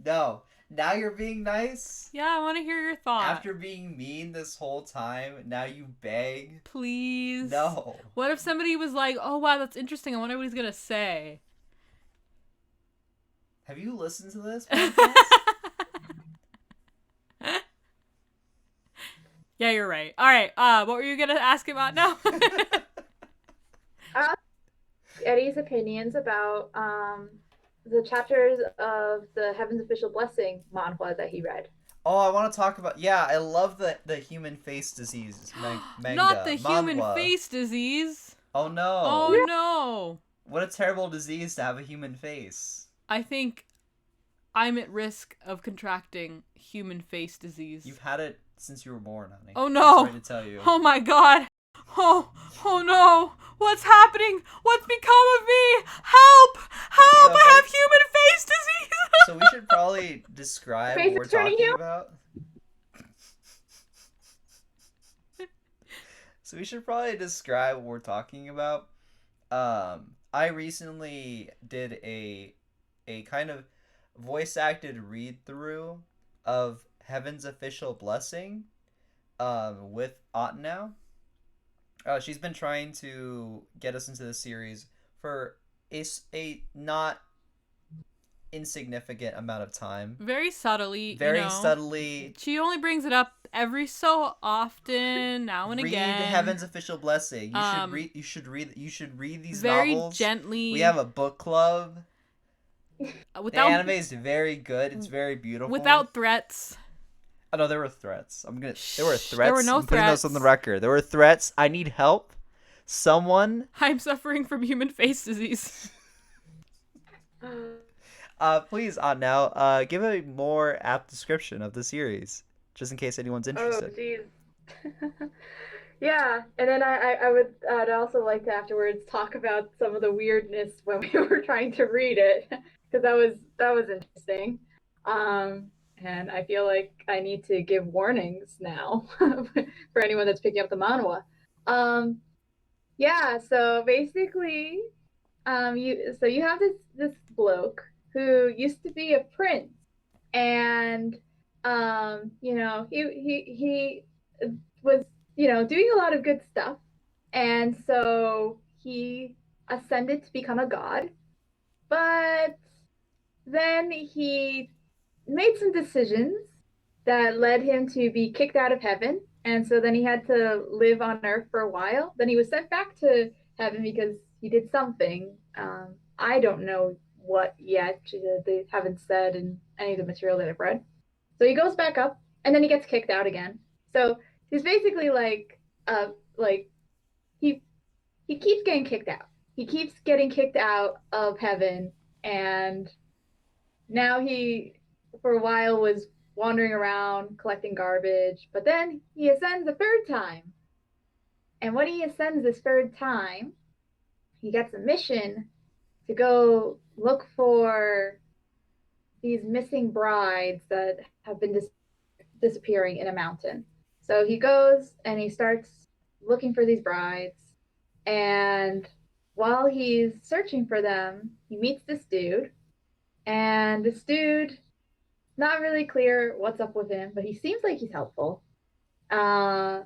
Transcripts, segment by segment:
No. Now you're being nice? Yeah, I want to hear your thought. After being mean this whole time, now you beg? Please. No. What if somebody was like, oh, wow, that's interesting. I wonder what he's going to say. Have you listened to this podcast? Yeah, you're right. All right. What were you going to ask about now? I asked Eddie's opinions about the chapters of the Heaven's Official Blessing manhwa that he read. Oh, I want to talk about. Yeah, I love the human face disease Not manga. the human Manhwa. face disease. Oh Oh, no. Yeah. no. What a terrible disease to have a human face. I think I'm at risk of contracting human face disease. You've had it since you were born, honey. Oh, I'm no. sorry to tell you. Oh, my God. Oh no. What's happening? What's become of me? Help! Help! So, I have human face disease! So we should probably describe Face what we're is turning talking you? about. So we should probably describe what we're talking about. I recently did a kind of voice acted read through of Heaven's Official Blessing with A.N.I.M.E. She's been trying to get us into the series for a not insignificant amount of time. Very subtly, Very subtly. She only brings it up every so often, now and Read again. Heaven's Official Blessing. You should read these very novels. Gently. We have a book club. Without, the anime is very good. It's very beautiful. Without threats. Oh no, there were threats. There were threats. There were no I'm putting threats. those on the record. There were threats. I need help. Someone. I'm suffering from human face disease. Please, now, give a more apt description of the series, just in case anyone's Oh, interested. jeez. Yeah, and then I'd also like to afterwards talk about some of the weirdness when we were trying to read it because that was interesting. And I feel like I need to give warnings now for anyone that's picking up the manhwa. Yeah, so basically, you have this bloke who used to be a prince, and he was doing a lot of good stuff, and so he ascended to become a god, but then he made some decisions that led him to be kicked out of heaven. And so then he had to live on earth for a while. Then he was sent back to heaven because he did something. I don't know what yet. They haven't said in any of the material that I've read. So he goes back up and then he gets kicked out again. So he's basically like he he keeps getting kicked out. He keeps getting kicked out of heaven, and now he for a while was wandering around collecting garbage, but then he ascends a third time. And when he ascends this third time, he gets a mission to go look for these missing brides that have been disappearing in a mountain. So he goes and he starts looking for these brides. And while he's searching for them, he meets this dude. And this dude, not really clear what's up with him, but he seems like he's helpful. Uh,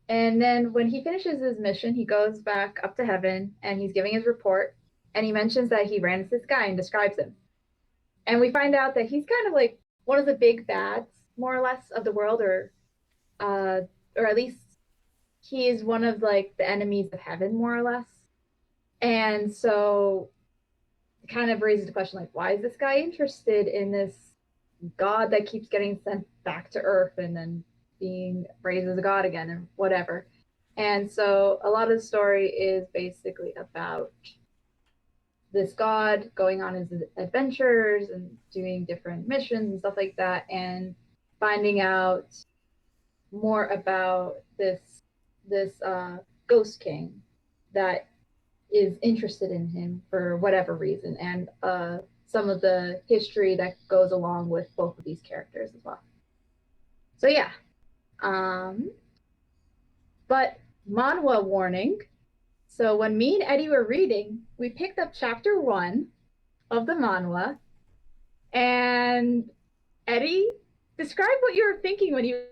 and then when he finishes his mission, he goes back up to heaven and he's giving his report. And he mentions that he ran into this guy and describes him. And we find out that he's kind of like one of the big bads, more or less, of the world, uh, or at least he is one of like the enemies of heaven, more or less. And so it kind of raises the question, like, why is this guy interested in this god that keeps getting sent back to Earth and then being raised as a god again and whatever? And so a lot of the story is basically about this god going on his adventures and doing different missions and stuff like that, and finding out more about this ghost king that is interested in him for whatever reason, and some of the history that goes along with both of these characters as well. So yeah, um, but manhwa warning. So when me and Eddie were reading, we picked up chapter 1 of the manhwa, And Eddie, describe what you were thinking when you were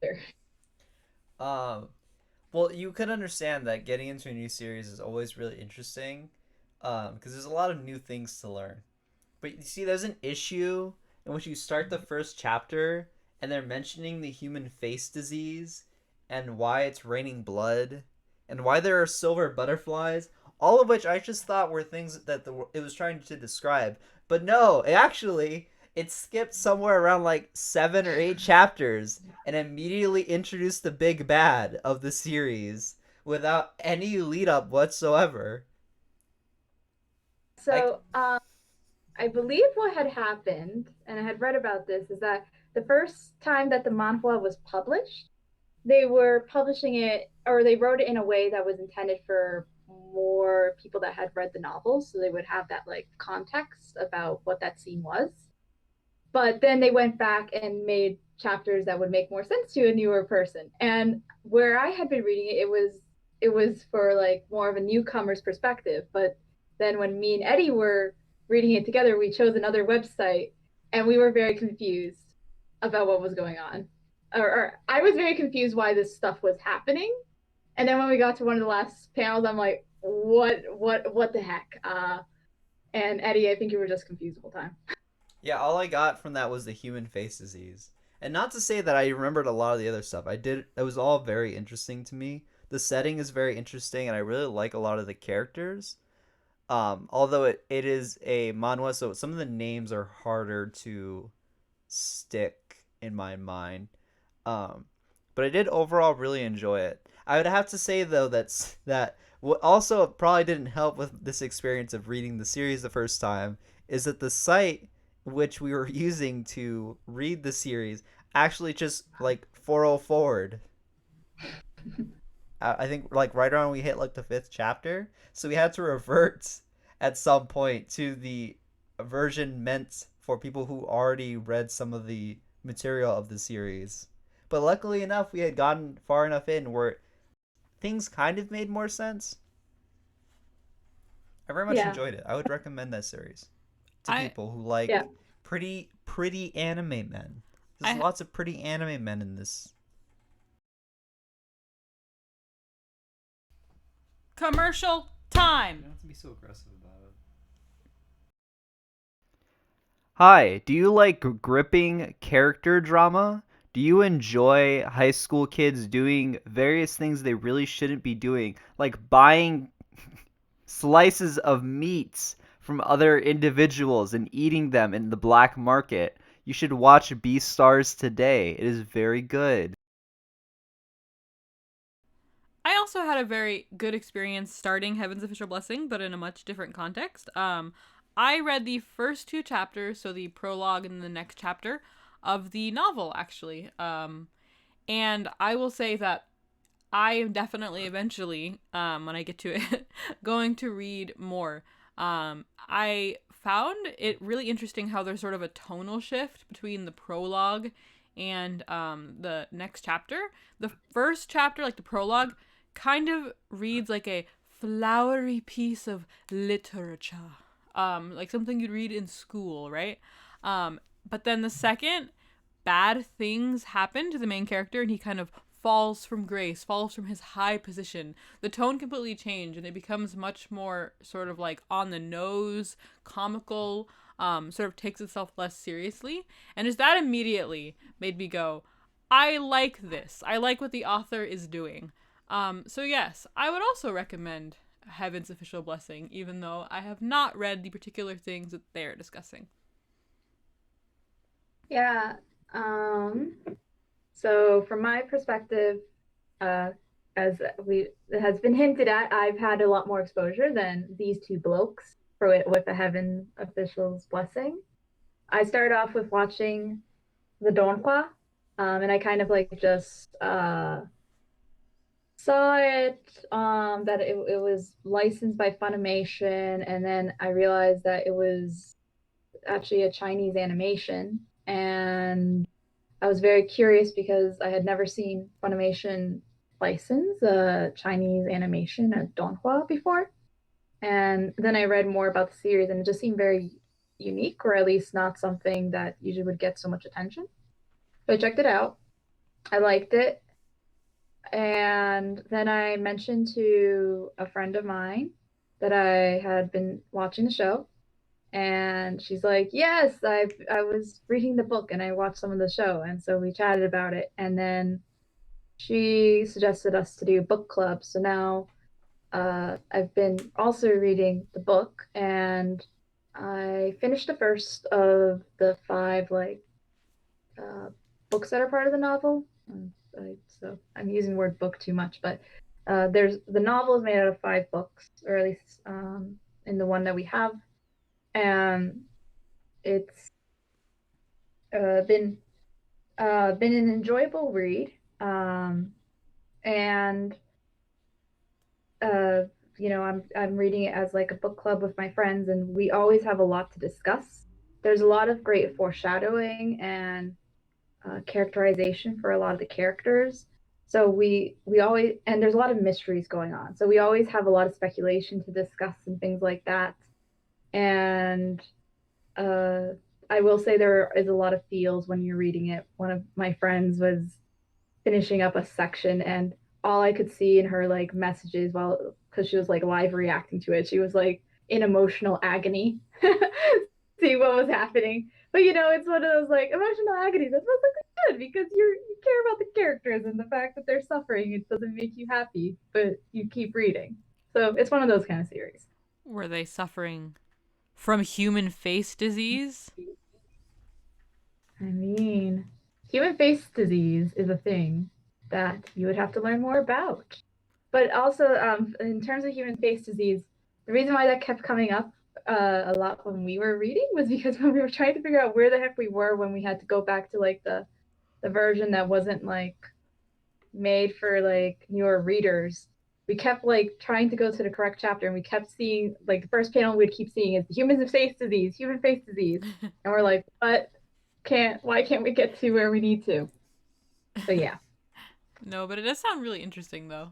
there. Um, well, you could understand that getting into a new series is always really interesting, because there's a lot of new things to learn. But you see, there's an issue in which you start the first chapter and they're mentioning the human face disease and why it's raining blood and why there are silver butterflies, all of which I just thought were things that it was trying to describe. But no, it skipped somewhere around like 7 or 8 chapters and immediately introduced the big bad of the series without any lead up whatsoever. I So, I believe what had happened, and I had read about this, is that the first time that the manhwa was published, they were publishing it, or they wrote it in a way that was intended for more people that had read the novels, so they would have that like context about what that scene was. But then they went back and made chapters that would make more sense to a newer person. And where I had been reading it, it was for like more of a newcomer's perspective. But then when me and Eddie were reading it together, we chose another website and we were very confused about what was going on. Or I was very confused why this stuff was happening. And then when we got to one of the last panels, I'm like, what the heck? And Eddie, I think you were just confused the whole time. Yeah, all I got from that was the human face disease. And not to say that I remembered a lot of the other stuff. I did. It was all very interesting to me. The setting is very interesting, and I really like a lot of the characters. Although it is a manhwa, so some of the names are harder to stick in my mind. Um, but I did overall really enjoy it. I would have to say though that what also probably didn't help with this experience of reading the series the first time is that the site which we were using to read the series actually just like 40 forward. I think like right around we hit like the fifth chapter, so we had to revert at some point to the version meant for people who already read some of the material of the series. But luckily enough, we had gotten far enough in where things kind of made more sense. I very much Yeah, enjoyed it. I would recommend that series to I people who yeah, like pretty anime men. There's I lots of pretty anime men in this. commercial You don't time. have to be so aggressive about it. Hi, do you like gripping character drama? Do you enjoy high school kids doing various things they really shouldn't be doing, like buying slices of meats from other individuals and eating them in the black market? You should watch Beastars today. It is very good. I also had a very good experience starting Heaven's Official Blessing, but in a much different context. I read the first two chapters, so the prologue and the next chapter of the novel, actually. And I will say that I am definitely eventually, when I get to it, going to read more. I found it really interesting how there's sort of a tonal shift between the prologue and the next chapter. The first chapter, like the prologue, kind of reads like a flowery piece of literature, like something you'd read in school, right? But then the second, bad things happen to the main character and he kind of falls from grace, falls from his high position. The tone completely changed and it becomes much more sort of like on the nose, comical, sort of takes itself less seriously. And just that immediately made me go, I like this. I like what the author is doing. So yes, I would also recommend Heaven's Official Blessing, even though I have not read the particular things that they're discussing. yeah. Um, so from my perspective, uh, as we it has been hinted at, I've had a lot more exposure than these two blokes for it with the Heaven Official's Blessing. I started off with watching the Donghua, and I kind of like just saw it that it was licensed by Funimation, and then I realized that it was actually a Chinese animation, and I was very curious because I had never seen Funimation license a Chinese animation, a donghua, before. And then I read more about the series, and it just seemed very unique, or at least not something that usually would get so much attention. So I checked it out. I liked it. And then I mentioned to a friend of mine that I had been watching the show. And she's like, "Yes, I was reading the book and I watched some of the show." And so we chatted about it. And then she suggested us to do book club. So now I've been also reading the book, and I finished the first of the five uh, books that are part of the novel. So I'm using the word book too much, but there's the novel is made out of five books, or at least in the one that we have, and it's uh, been been an enjoyable read, and uh, I'm reading it as like a book club with my friends, and we always have a lot to discuss. There's a lot of great foreshadowing and characterization for a lot of the characters. So we always, and there's a lot of mysteries going on. So we always have a lot of speculation to discuss and things like that. And uh, I will say there is a lot of feels when you're reading it. One of my friends was finishing up a section, and all I could see in her like messages, while because she was like live reacting to it, she was like in emotional agony see what was happening. But it's one of those like emotional agonies that's really good because you care about the characters and the fact that they're suffering. It doesn't make you happy, but you keep reading. So it's one of those kind of series. Were they suffering from human face disease? I mean, human face disease is a thing that you would have to learn more about. But also, in terms of human face disease, the reason why that kept coming up a lot when we were reading was because when we were trying to figure out where the heck we were when we had to go back to like the version that wasn't like made for like newer readers, we kept like trying to go to the correct chapter, and we kept seeing like the first panel we'd keep seeing is human face disease, human face disease, and we're like, what? Can't Why can't we get to where we need to? So yeah, No, but it does sound really interesting though.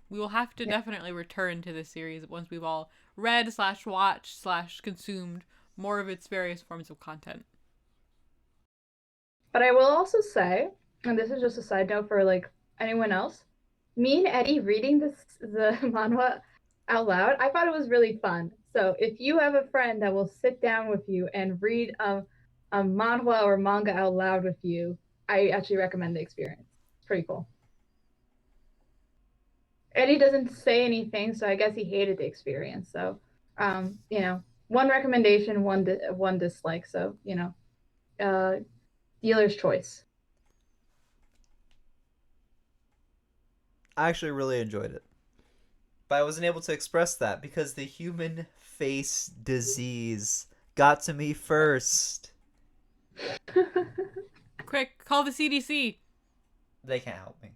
We will have to yeah. definitely return to this series once we've all read slash watched slash consumed more of its various forms of content. But I will also say, and this is just a side note for like anyone else, me and Eddie reading the manhwa out loud, I thought it was really fun. So if you have a friend that will sit down with you and read a manhwa or manga out loud with you, I actually recommend the experience. It's pretty cool. Eddie doesn't say anything, so I guess he hated the experience. So, one recommendation, one dislike. So, dealer's choice. I actually really enjoyed it. But I wasn't able to express that because the human face disease got to me first. Quick, call the CDC. They can't help me.